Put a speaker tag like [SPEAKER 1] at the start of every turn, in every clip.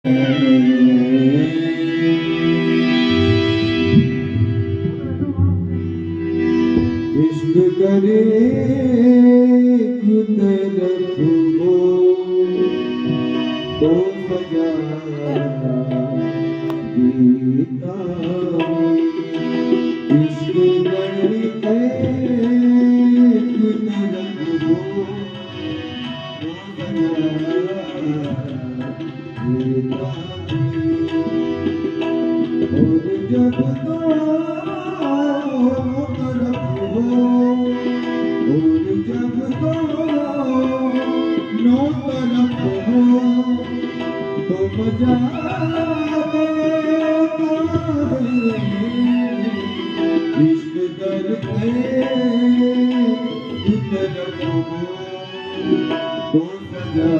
[SPEAKER 1] इश्क करे कुदरत हो तो सजा दीता इश्क करे कुदरत हो तो सजा दीता और जब दोनों तरफ हो और जब दोनों तरफ हो तो मजा इश्क करके तरफ हो तो सजा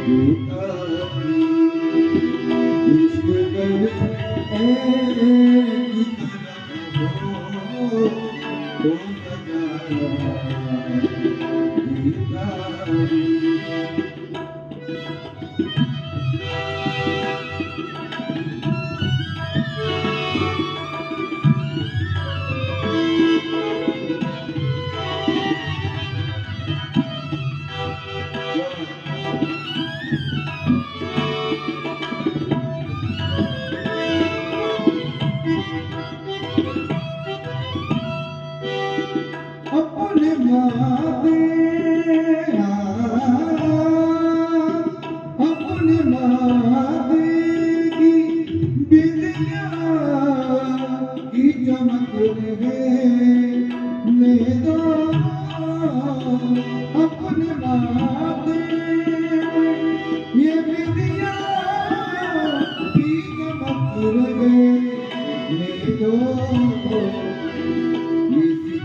[SPEAKER 1] देता इश्क करके तो सजा देता अपने माते अपने माते की बिंदिया की चमक ने दो अपने माते ये बिंदिया की चमक ने दो मुझे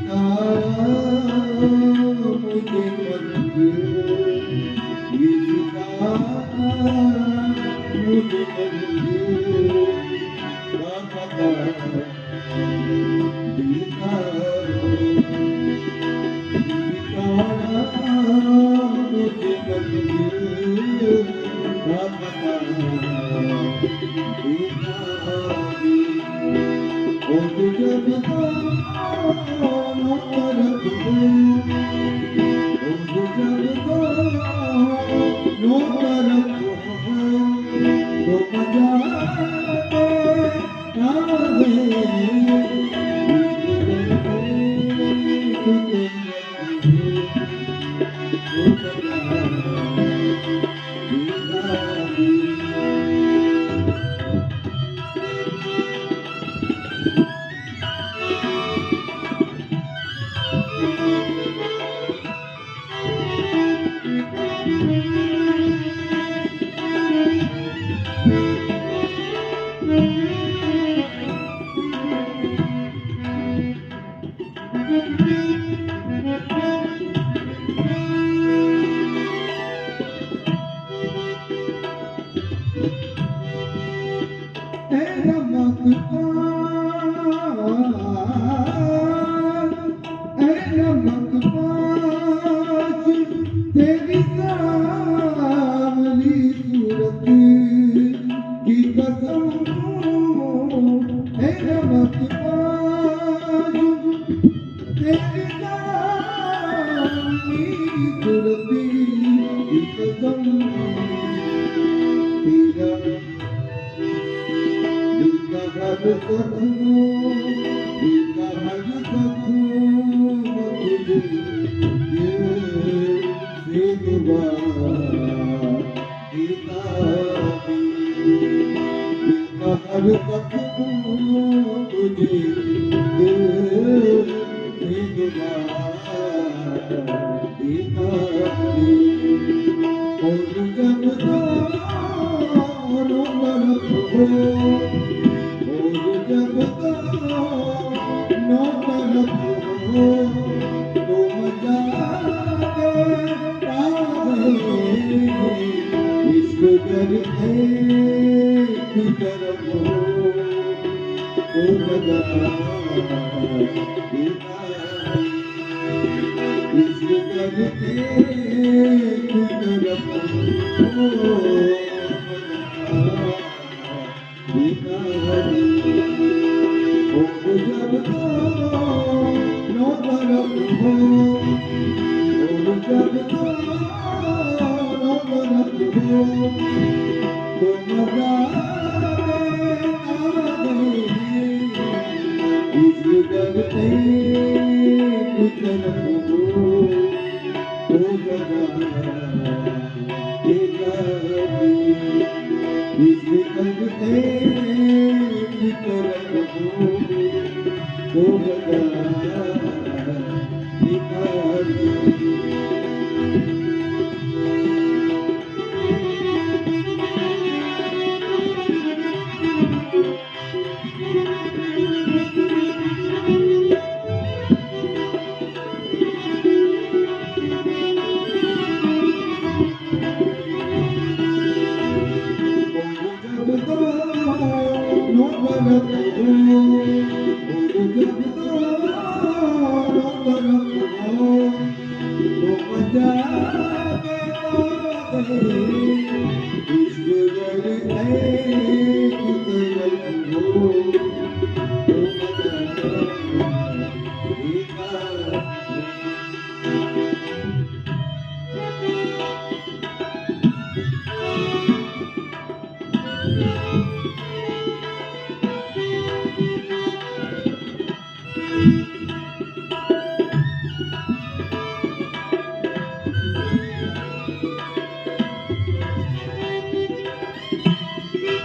[SPEAKER 2] Is the
[SPEAKER 1] तो मजा आ गई इस करते कुछ रखो तो मजा इस करते कुछ रखो तो मजा Thank you.